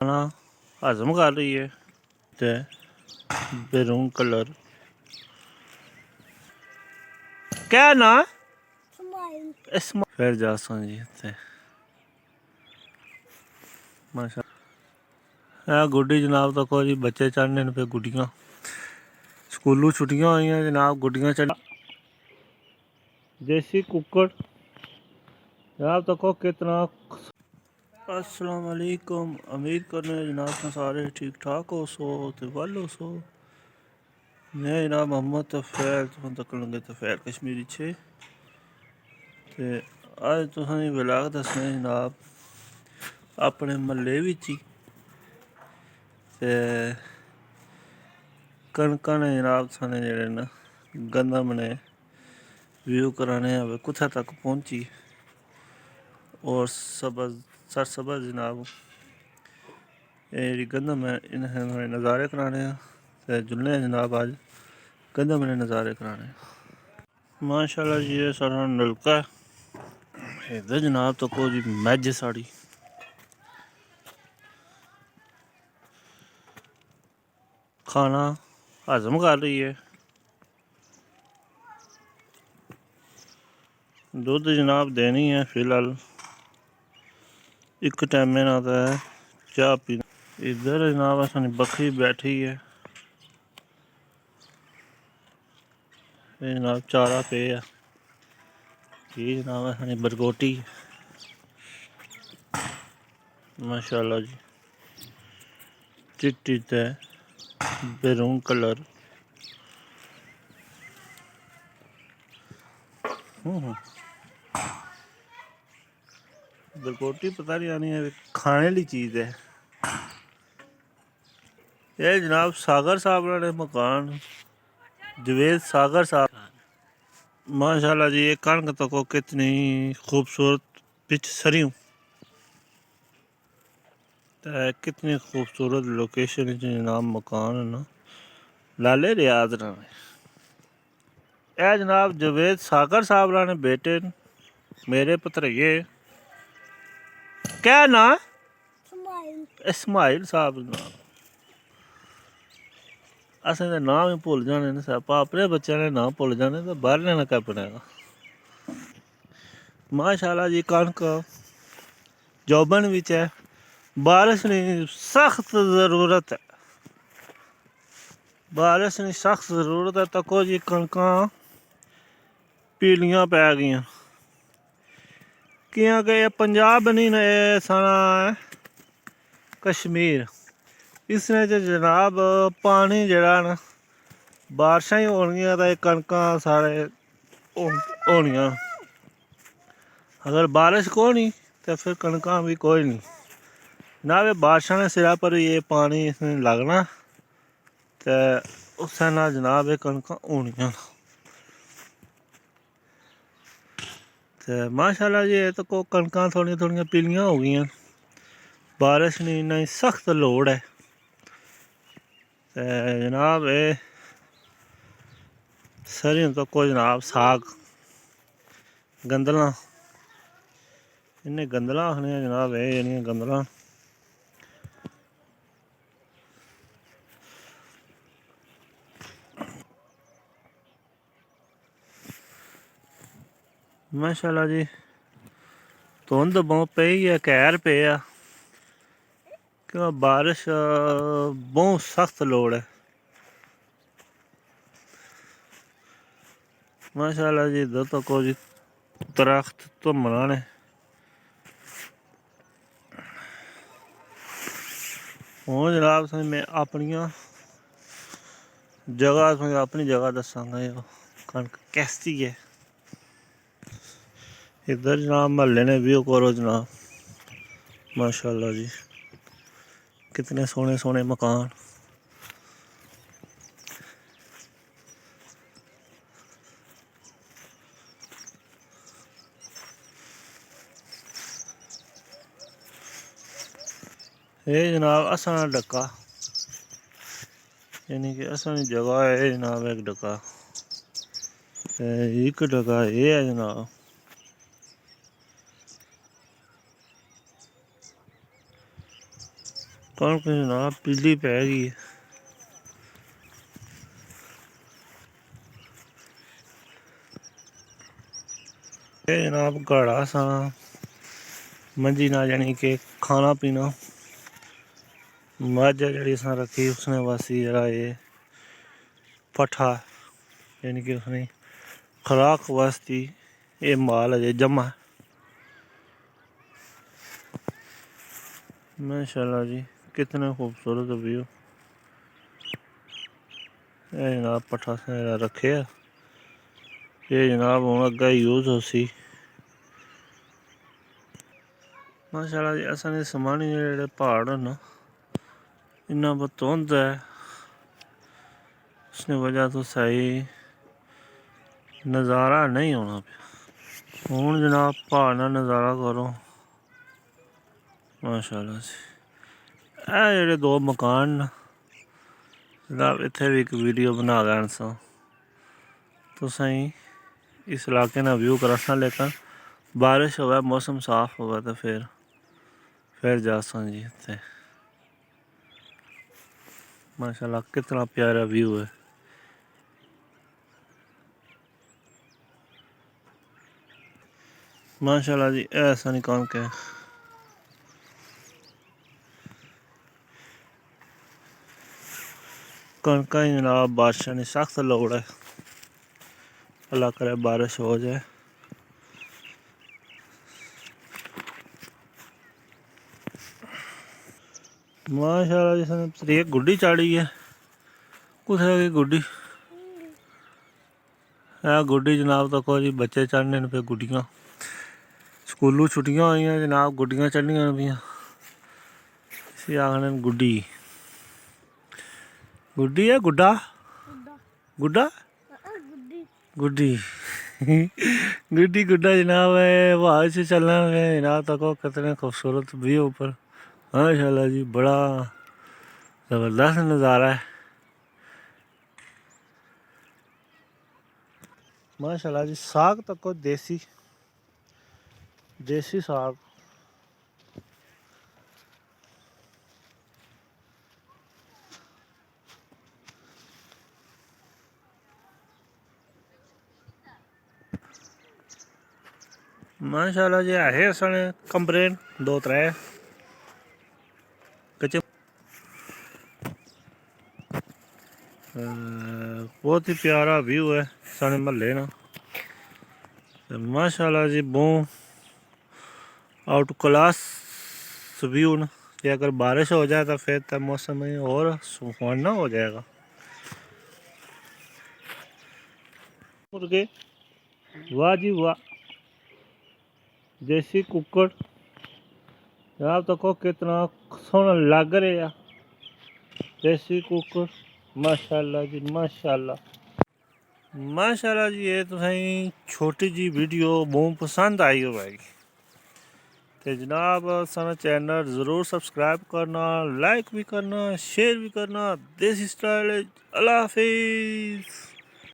खाना हजम कर रही है ते बेरून कलर क्या ना फिर जासा जी ते माशा गुड्डी जनाब तको जी बच्चे चढ़ने पे गुड्डियाँ स्कूलों छुट्टियां हुई जनाब गुड्डियाँ चढ़ देसी कुक्कड़ जनाब तको कितना। अस्सलाम वालेकुम, उम्मीद करने जनाब तुम सारे ठीक ठाक हो सो तो वल हो सो। मैं जनाब मोहम्मद तफैल तुम तक लगे तफैल कश्मीरी छे ते अज तुसें व्लॉग दसने जनाब अपने महल्ले विच ही ते कनकां ने जनाब साने जेह्ड़े न गंदम ने व्यू कराने कुत्थै तक पहुंची और सबज सरसबज जनाब ये गंदम है इन्हें नज़ारे कराने ते जुलने जनाब अज गंदम ने नज़ारे कराने माशाल्लाह जी। ये सारा नलका है इधर जनाब तको जी मैज साड़ी खाना हजम कर रही है। दूध जनाब देनी है फिलहाल एक टाइम ना तो है चाह पी। इधर जनाब असानी बकरी बैठी है ये जनाब चारा पे है ये जनाब असानी बरगोटी माशाल्लाह जी चिट्टी ते बेरून कलर बरगोटी पता नहीं आनी है खाने वाली चीज़ है। ये जनाब सागर साहब ने मकान जवेद सागर साहब माशाल्लाह जी। ये कणक तको कितनी खूबसूरत पिच सरियों कितनी खूबसूरत लोकेशन जनाब मकान है ना लाले रियाज ना ए जनाब जवेद सागर साहब ने बेटे मेरे भतरइये क्या ना इस्माइल साहब जनाब असें तो नाम ही भुल जाने ने सापा अपने बच्चों ने नाम भुल जाने तो बाहर ने क्या बनेगा। माशाल्लाह जी कणक जोबन विच है बारिश की सख्त ज़रूरत है बारिश की सख्त ज़रूरत है। तको जी कणकां पीलियां पै गई क्योंकि ये पंजाब नहीं ना ये सारा कश्मीर इसने जनाब पानी जड़ा ना बारिशां ही होनियां तो कणकां सारे होनियां अगर बारिश को नहीं तो फिर कणकां भी कोई नहीं ना वे बारिशां ने सिरा पर ये पानी इसने लगना तो उससे ना जनाब ये कणकां होनियां। तो माशाल्लाह जी तो को कणकां थोड़ियां थोड़ियां पीलियां हो गई बारिश की इन्ना सख्त लोड़ है। तो जनाब ये सरियों तो को जनाब साग गंदलां इन्हें गंदलां आखने जनाब ये जेह्ड़ियां गंदलां माशाल्लाह जी धुंध बहुत पई है कहर पे क्यों बारिश बहुत सख्त लोड़ है। माशाल्लाह जी इधर तको जी दरख्त धुमना ने हूँ जनाब मैं अपनियां जगह अपनी जगह दसांगा कणक कैसी है। इधर जनाब महल्ले ने व्यू करो जनाब माशाल्लाह जी कितने सोहने सोहने मकान। ये जनाब असाना डक्का यानी कि असानी जगह है जनाब एक डक्का एक डक्का ये है जनाब कणक जनाब पीली पै गई है। ये जनाब गाड़ा सा मंजी ना यानी कि खाना पीना मझ जी रखी उसने वासी जरा ये पट्ठा यानी कि उसने खुराक वास्ती ये माल अजे जमा। माशाल्लाह जी कितना खूबसूरत व्यू। ये जनाब पट्ठा रखे है। ये जनाब हूँ अगे यूज हो सी। माशाल्लाह जी असां समानी जेह्ड़े प्हाड़ न इन्ना बतौंद है उसने वजह तो सही नज़ारा नहीं होना पे। हूँ जनाब पहाड़ ना नज़ारा करो माशाल्लाह जी। ए जेह्ड़े दो मकान न जनाब इत्थे भी एक वीडियो बना लैन सा तुसें इस इलाके ना व्यू कराना, लेकिन बारिश होवे मौसम साफ होवे तो फिर जा सा जी इत्थे। माशाल्लाह कितना प्यारा व्यू है। माशाल्लाह जी ऐसा नहीं कौन के कणका ही जनाब बादशाह ने सख्त लोड़ है। अल्लाह करे बारिश हो जाए। माशाल्लाह जी एक गुड्डी चाड़ी है। कुत्थे की गुड्डी है गुड्डी जनाब तको जी बच्चे चढ़ने पे गुड्डियाँ स्कूलों छुट्टियां हुई जनाब गुड्डियाँ चढ़नियां पियां इसी आखने गुड्डी गुड्डी है गुड्डा गुड्डा गुड्डी गुड्डी गुड्डा जनाब है हवा से चलना है जनाब तको कितने खूबसूरत व्यू ऊपर। माशाल्लाह जी बड़ा ज़बरदस्त नज़ारा है। माशाल्लाह जी साग तको देसी देसी साग। माशाल्लाह जी है असने कंप्लेन दो त्रै कच्चे बहुत ही प्यारा व्यू है साढ़े महल्ले ना। माशाल्लाह जी बहुत आउट क्लास व्यू न। कि अगर बारिश हो जाए तो फिर तो मौसम में और सुहाना हो जाएगा। मुर्गे वाह जी वाह देसी कुक्कड़ जनाब तको कितना सोहना लग रहा देसी कुक्कड़। माशाल्लाह जी माशाल्लाह माशाल्लाह जी ये तुसें छोटी जी वीडियो बहुत पसंद आई होगी तो जनाब सारा चैनल ज़रूर सब्सक्राइब करना, लाइक भी करना, शेयर भी करना। देसी स्टाइल। अल्लाह हाफिज़।